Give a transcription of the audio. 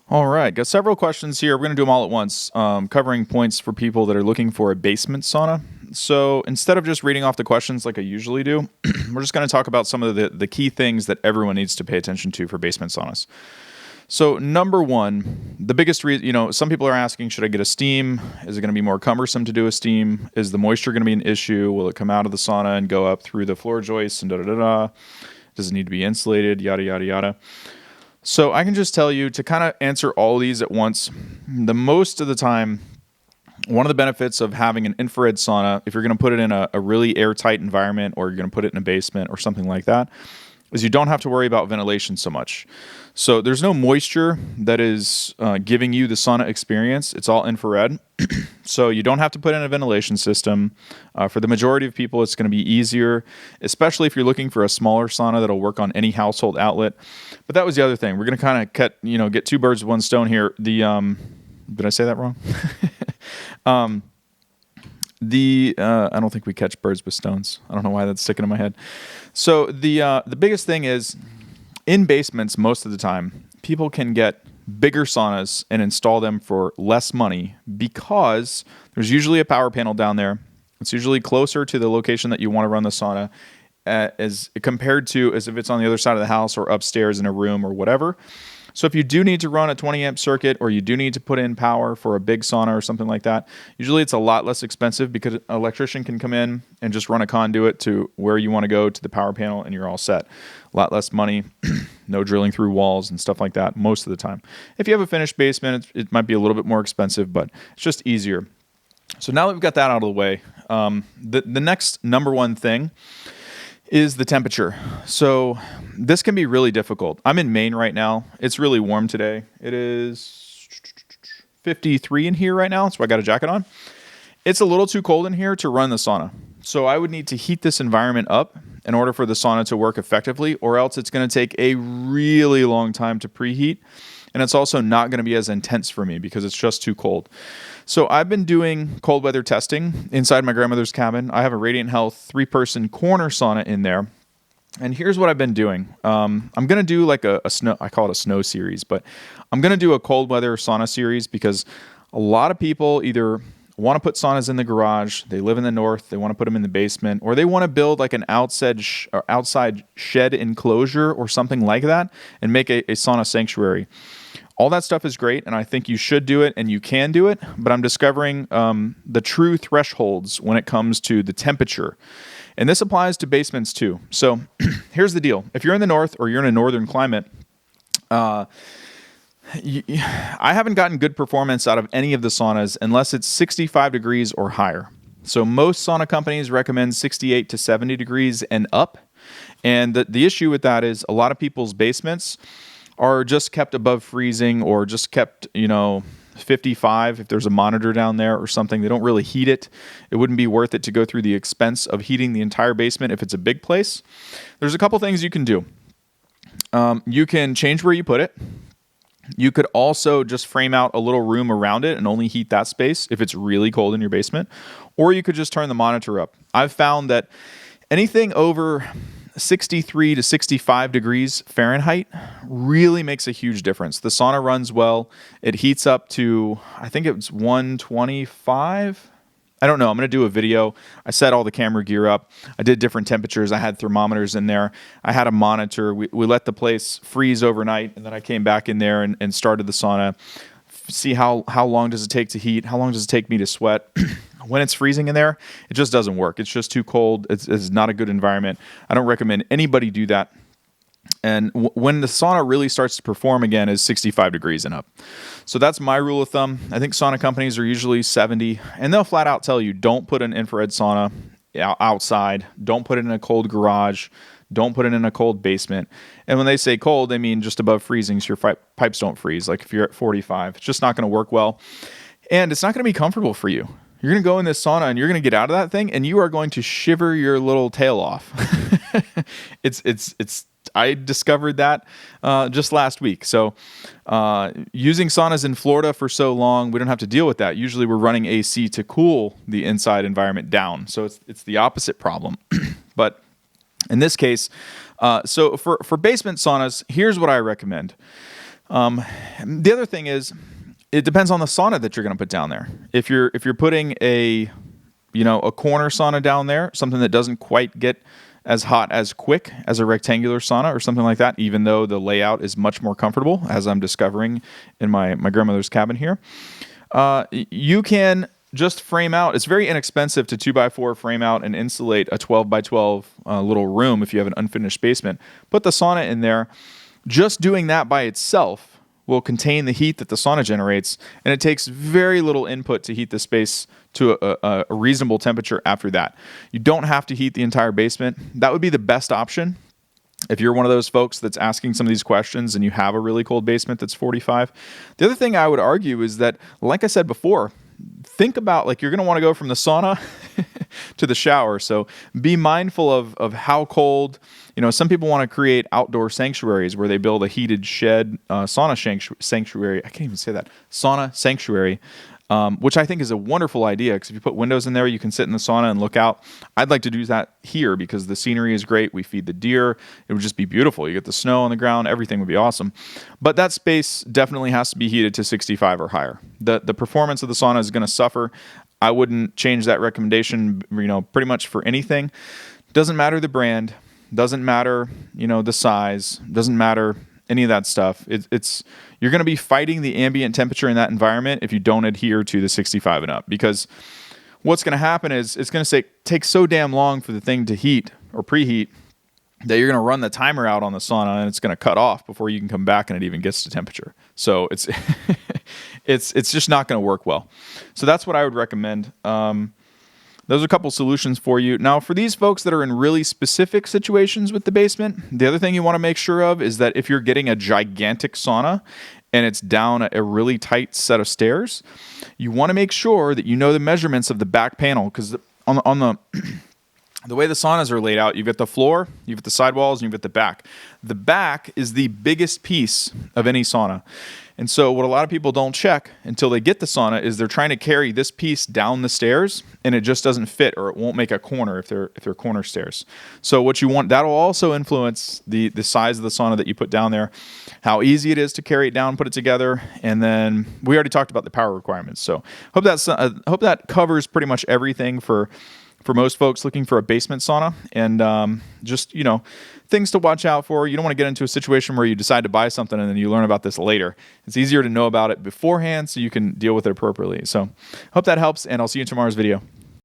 All right, got several questions here. We're going to do them all at once, covering points for people that are looking for a basement sauna. So instead of just reading off the questions like I usually do, we're just going to talk about some of the key things that everyone needs to pay attention to for basement saunas. So number one, the biggest reason, some people are asking, should I get a steam? Is it going to be more cumbersome to do a steam? Is the moisture going to be an issue? Will it come out of the sauna and go up through the floor joists and da-da-da-da? Does it need to be insulated? Yada, yada, yada. So I can just tell you to kind of answer all these at once. The most of the time, one of the benefits of having an infrared sauna, if you're going to put it in a really airtight environment or you're going to put it in a basement or something like that, is you don't have to worry about ventilation so much. So there's no moisture that is giving you the sauna experience. It's all infrared. So you don't have to put in a ventilation system. For the majority of people, it's going to be easier, especially if you're looking for a smaller sauna that'll work on any household outlet. But that was the other thing. We're going to kind of get two birds with one stone here. Did I say that wrong? I don't think we catch birds with stones. I don't know why that's sticking in my head. So the biggest thing is, in basements, most of the time, people can get bigger saunas and install them for less money because there's usually a power panel down there. It's usually closer to the location that you want to run the sauna as compared to as if it's on the other side of the house or upstairs in a room or whatever. So if you do need to run a 20 amp circuit or you do need to put in power for a big sauna or something like that, usually it's a lot less expensive because an electrician can come in and just run a conduit to where you want to go to the power panel and you're all set. A lot less money, no drilling through walls and stuff like that most of the time. If you have a finished basement, it might be a little bit more expensive, but it's just easier. So now that we've got that out of the way, the next number one thing is the temperature. So this can be really difficult. I'm in Maine right now. It's really warm today. It is 53 in here right now, so I got a jacket on. It's a little too cold in here to run the sauna. So I would need to heat this environment up in order for the sauna to work effectively, or else it's going to take a really long time to preheat. And it's also not going to be as intense for me because it's just too cold. So I've been doing cold weather testing inside my grandmother's cabin. I have a Radiant Health 3-person corner sauna in there. And here's what I've been doing. I'm going to do like a snow, I call it a snow series, but I'm going to do a cold weather sauna series because a lot of people either want to put saunas in the garage, they live in the north, they want to put them in the basement, or they want to build like an outside shed enclosure or something like that and make a sauna sanctuary. All that stuff is great, and I think you should do it, and you can do it, but I'm discovering the true thresholds when it comes to the temperature. And this applies to basements too. So here's the deal. If you're in the north or you're in a northern climate, I haven't gotten good performance out of any of the saunas unless it's 65 degrees or higher. So most sauna companies recommend 68 to 70 degrees and up. And the issue with that is a lot of people's basements are just kept above freezing or just kept, 55 if there's a monitor down there or something. They don't really heat it. It wouldn't be worth it to go through the expense of heating the entire basement if it's a big place. There's a couple things you can do. You can change where you put it. You could also just frame out a little room around it and only heat that space if it's really cold in your basement. Or you could just turn the monitor up. I've found that anything over 63 to 65 degrees Fahrenheit really makes a huge difference. The sauna runs well. It heats up to, I think it's 125. I don't know. I'm going to do a video. I set all the camera gear up. I did different temperatures. I had thermometers in there. I had a monitor. We let the place freeze overnight, and then I came back in there and started the sauna. See how long does it take to heat? How long does it take me to sweat? When it's freezing in there, it just doesn't work. It's just too cold. It's not a good environment. I don't recommend anybody do that. And when the sauna really starts to perform again is 65 degrees and up. So that's my rule of thumb. I think sauna companies are usually 70, and they'll flat out tell you, don't put an infrared sauna outside. Don't put it in a cold garage. Don't put it in a cold basement. And when they say cold, they mean just above freezing, so your pipes don't freeze. Like if you're at 45, it's just not going to work well. And it's not going to be comfortable for you. You're going to go in this sauna and you're going to get out of that thing and you are going to shiver your little tail off. I discovered that just last week. So using saunas in Florida for so long, we don't have to deal with that. Usually we're running AC to cool the inside environment down. So it's the opposite problem. But in this case, so for basement saunas, here's what I recommend. the other thing is, it depends on the sauna that you're going to put down there. If you're putting a corner sauna down there, something that doesn't quite get as hot as quick as a rectangular sauna or something like that, even though the layout is much more comfortable, as I'm discovering in my grandmother's cabin here, you can just frame out. It's very inexpensive to 2x4 frame out and insulate a 12x12 little room if you have an unfinished basement. Put the sauna in there. Just doing that by itself will contain the heat that the sauna generates, and it takes very little input to heat the space to a reasonable temperature after that. You don't have to heat the entire basement. That would be the best option. If you're one of those folks that's asking some of these questions and you have a really cold basement that's 45. The other thing I would argue is that, like I said before, think about, like, you're going to want to go from the sauna to the shower. So be mindful of how cold. Some people want to create outdoor sanctuaries where they build a heated shed, sauna sanctuary. I can't even say that. Sauna sanctuary, which I think is a wonderful idea, because if you put windows in there, you can sit in the sauna and look out. I'd like to do that here because the scenery is great. We feed the deer. It would just be beautiful. You get the snow on the ground. Everything would be awesome. But that space definitely has to be heated to 65 or higher. The performance of the sauna is going to suffer. I wouldn't change that recommendation, pretty much for anything. Doesn't matter the brand. Doesn't matter, the size. Doesn't matter any of that stuff. You're going to be fighting the ambient temperature in that environment if you don't adhere to the 65 and up. Because what's going to happen is it's going to take so damn long for the thing to heat or preheat that you're going to run the timer out on the sauna and it's going to cut off before you can come back and it even gets to temperature. So it's it's just not going to work well. So that's what I would recommend. Those are a couple solutions for you. Now, for these folks that are in really specific situations with the basement, the other thing you want to make sure of is that if you're getting a gigantic sauna and it's down a really tight set of stairs, you want to make sure that you know the measurements of the back panel, because on the way the saunas are laid out, you've got the floor, you've got the sidewalls, and you've got the back. The back is the biggest piece of any sauna. And so what a lot of people don't check until they get the sauna is they're trying to carry this piece down the stairs, and it just doesn't fit, or it won't make a corner if they're corner stairs. So what you want, that'll also influence the size of the sauna that you put down there, how easy it is to carry it down, put it together, and then we already talked about the power requirements. So hope that covers pretty much everything for most folks looking for a basement sauna, and just, things to watch out for. You don't want to get into a situation where you decide to buy something and then you learn about this later. It's easier to know about it beforehand so you can deal with it appropriately. So hope that helps, and I'll see you in tomorrow's video.